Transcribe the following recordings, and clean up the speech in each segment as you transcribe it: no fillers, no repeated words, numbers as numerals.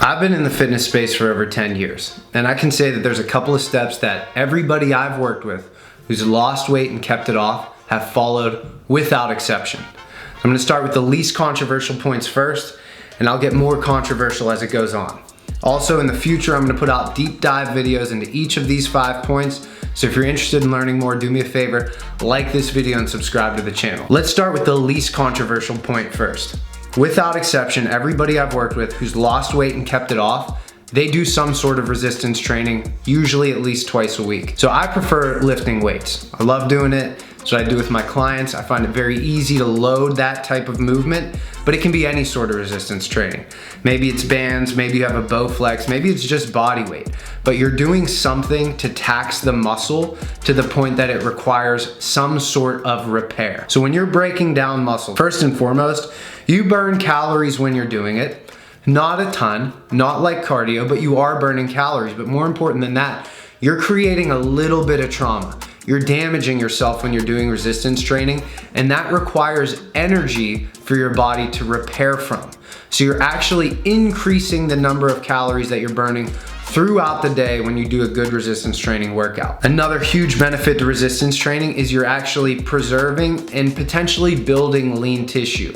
I've been in the fitness space for over 10 years, and I can say that there's a couple of steps that everybody I've worked with who's lost weight and kept it off have followed without exception. I'm gonna start with the least controversial points first, and I'll get more controversial as it goes on. Also, in the future, I'm gonna put out deep dive videos into each of these 5 points, so if you're interested in learning more, do me a favor, like this video and subscribe to the channel. Let's start with the least controversial point first. Without exception, everybody I've worked with who's lost weight and kept it off, they do some sort of resistance training, usually at least twice a week. So I prefer lifting weights. I love doing it. It's what I do with my clients. I find it very easy to load that type of movement, but it can be any sort of resistance training. Maybe it's bands, maybe you have a Bowflex, maybe it's just body weight, but you're doing something to tax the muscle to the point that it requires some sort of repair. So when you're breaking down muscle, first and foremost, you burn calories when you're doing it. Not a ton, not like cardio, but you are burning calories. But more important than that, you're creating a little bit of trauma. You're damaging yourself when you're doing resistance training, and that requires energy for your body to repair from. So you're actually increasing the number of calories that you're burning throughout the day when you do a good resistance training workout. Another huge benefit to resistance training is you're actually preserving and potentially building lean tissue.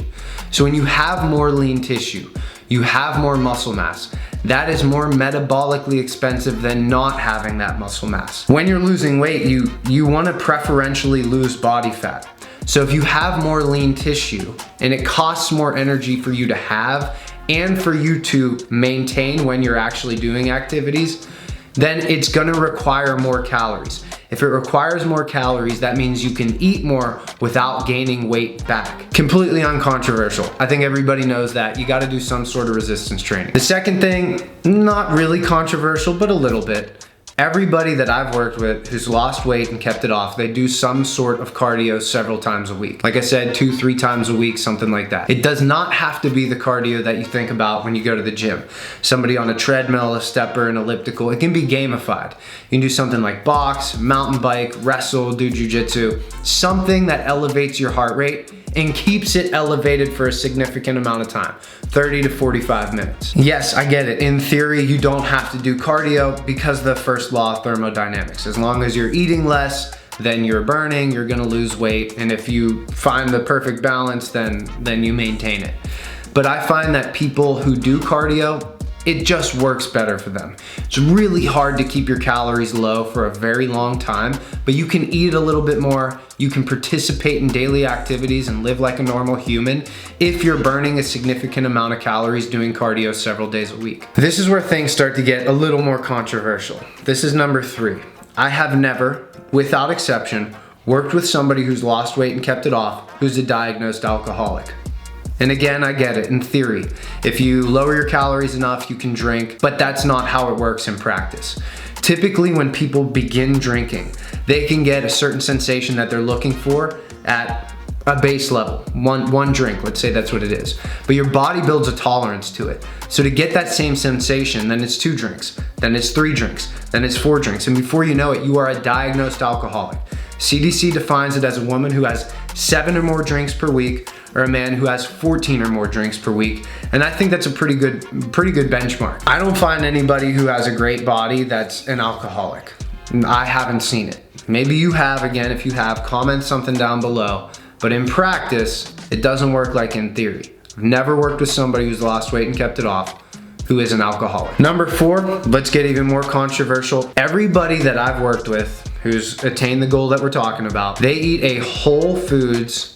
So when you have more lean tissue, you have more muscle mass. That is more metabolically expensive than not having that muscle mass. When you're losing weight, you want to preferentially lose body fat. So if you have more lean tissue and it costs more energy for you to have and for you to maintain when you're actually doing activities, then it's gonna require more calories. If it requires more calories, that means you can eat more without gaining weight back. Completely uncontroversial. I think everybody knows that. You gotta do some sort of resistance training. The second thing, not really controversial, but a little bit. Everybody that I've worked with who's lost weight and kept it off, they do some sort of cardio several times a week. Like I said, 2-3 times a week, something like that. It does not have to be the cardio that you think about when you go to the gym. Somebody on a treadmill, a stepper, an elliptical, it can be gamified. You can do something like box, mountain bike, wrestle, do jujitsu, something that elevates your heart rate and keeps it elevated for a significant amount of time, 30 to 45 minutes. Yes, I get it. In theory, you don't have to do cardio because of the first law of thermodynamics. As long as you're eating less than you're burning, you're gonna lose weight. And if you find the perfect balance, then you maintain it. But I find that people who do cardio, it just works better for them. It's really hard to keep your calories low for a very long time, but you can eat a little bit more, you can participate in daily activities and live like a normal human if you're burning a significant amount of calories doing cardio several days a week. This is where things start to get a little more controversial. This is number 3. I have never, without exception, worked with somebody who's lost weight and kept it off, who's a diagnosed alcoholic. And again, I get it, in theory. If you lower your calories enough, you can drink, but that's not how it works in practice. Typically, when people begin drinking, they can get a certain sensation that they're looking for at a base level, one drink, let's say that's what it is. But your body builds a tolerance to it. So to get that same sensation, then it's 2 drinks, then it's 3 drinks, then it's 4 drinks. And before you know it, you are a diagnosed alcoholic. CDC defines it as a woman who has 7 or more drinks per week, or a man who has 14 or more drinks per week. And I think that's a pretty good benchmark. I don't find anybody who has a great body that's an alcoholic. I haven't seen it. Maybe you have. Again, if you have, comment something down below. But in practice, it doesn't work like in theory. I've never worked with somebody who's lost weight and kept it off who is an alcoholic. Number 4, let's get even more controversial. Everybody that I've worked with who's attained the goal that we're talking about, they eat a whole foods,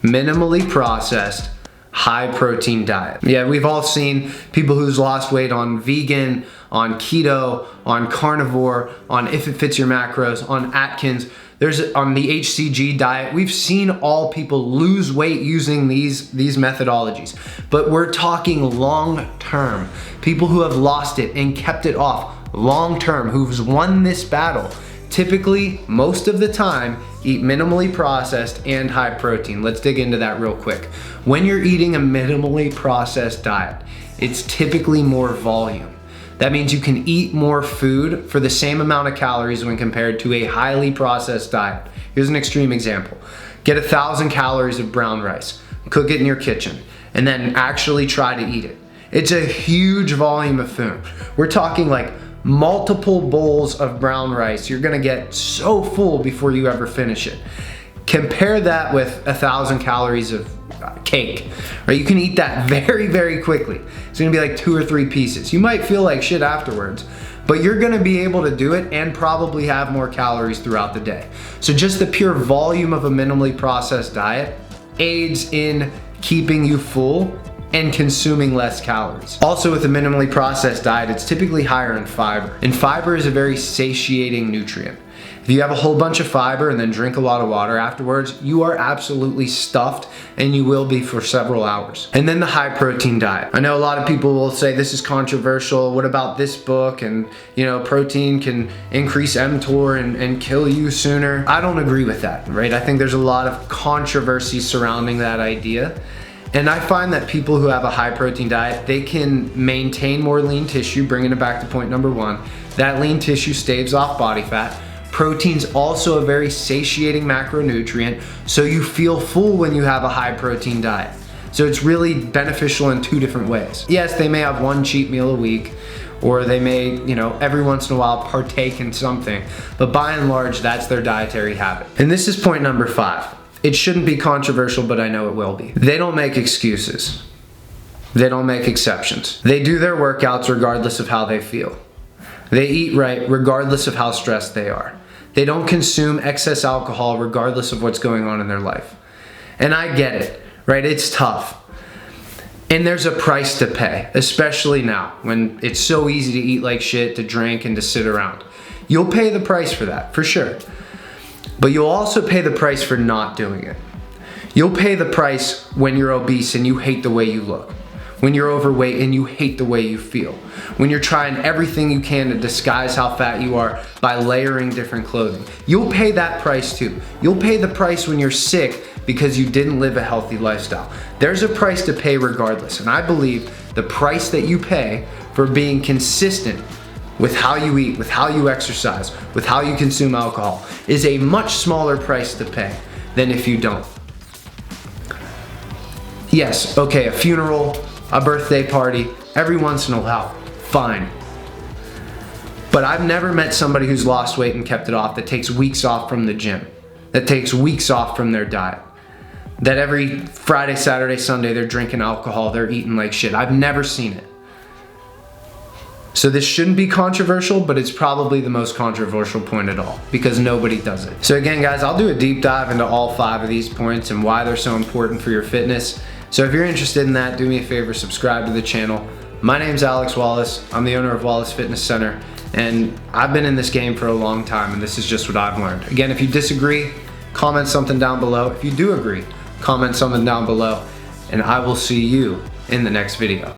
minimally processed, high protein diet. Yeah, we've all seen people who's lost weight on vegan, on keto, on carnivore, on If It Fits Your Macros, on Atkins. There's on the HCG diet. We've seen all people lose weight using these methodologies, but we're talking long term. People who have lost it and kept it off long term, who've won this battle, typically, most of the time, eat minimally processed and high protein. Let's dig into that real quick. When you're eating a minimally processed diet, it's typically more volume. That means you can eat more food for the same amount of calories when compared to a highly processed diet. Here's an extreme example. Get 1,000 calories of brown rice, cook it in your kitchen, and then actually try to eat it. It's a huge volume of food. We're talking like multiple bowls of brown rice. You're gonna get so full before you ever finish it. Compare that with 1,000 calories of cake, right? You can eat that very, very quickly. It's gonna be like 2 or 3 pieces. You might feel like shit afterwards, but you're gonna be able to do it and probably have more calories throughout the day. So just the pure volume of a minimally processed diet aids in keeping you full and consuming less calories. Also, with a minimally processed diet, it's typically higher in fiber. And fiber is a very satiating nutrient. If you have a whole bunch of fiber and then drink a lot of water afterwards, you are absolutely stuffed, and you will be for several hours. And then the high protein diet. I know a lot of people will say this is controversial. What about this book? And you know, protein can increase mTOR and kill you sooner. I don't agree with that, right? I think there's a lot of controversy surrounding that idea. And I find that people who have a high protein diet, they can maintain more lean tissue, bringing it back to point number 1. That lean tissue staves off body fat. Protein's also a very satiating macronutrient, so you feel full when you have a high protein diet. So it's really beneficial in 2 different ways. Yes, they may have 1 cheat meal a week, or they may, you know, every once in a while partake in something, but by and large, that's their dietary habit. And this is point number 5. It shouldn't be controversial, but I know it will be. They don't make excuses. They don't make exceptions. They do their workouts regardless of how they feel. They eat right regardless of how stressed they are. They don't consume excess alcohol regardless of what's going on in their life. And I get it, right? It's tough. And there's a price to pay, especially now when it's so easy to eat like shit, to drink, and to sit around. You'll pay the price for that, for sure. But you'll also pay the price for not doing it. You'll pay the price when you're obese and you hate the way you look. When you're overweight and you hate the way you feel. When you're trying everything you can to disguise how fat you are by layering different clothing. You'll pay that price too. You'll pay the price when you're sick because you didn't live a healthy lifestyle. There's a price to pay regardless, and I believe the price that you pay for being consistent with how you eat, with how you exercise, with how you consume alcohol is a much smaller price to pay than if you don't. Yes, okay, a funeral, a birthday party, every once in a while, fine. But I've never met somebody who's lost weight and kept it off that takes weeks off from the gym, that takes weeks off from their diet, that every Friday, Saturday, Sunday they're drinking alcohol, they're eating like shit. I've never seen it. So this shouldn't be controversial, but it's probably the most controversial point at all because nobody does it. So again, guys, I'll do a deep dive into all 5 of these points and why they're so important for your fitness. So if you're interested in that, do me a favor, subscribe to the channel. My name's Alex Wallace. I'm the owner of Wallace Fitness Center, and I've been in this game for a long time, and this is just what I've learned. Again, if you disagree, comment something down below. If you do agree, comment something down below, and I will see you in the next video.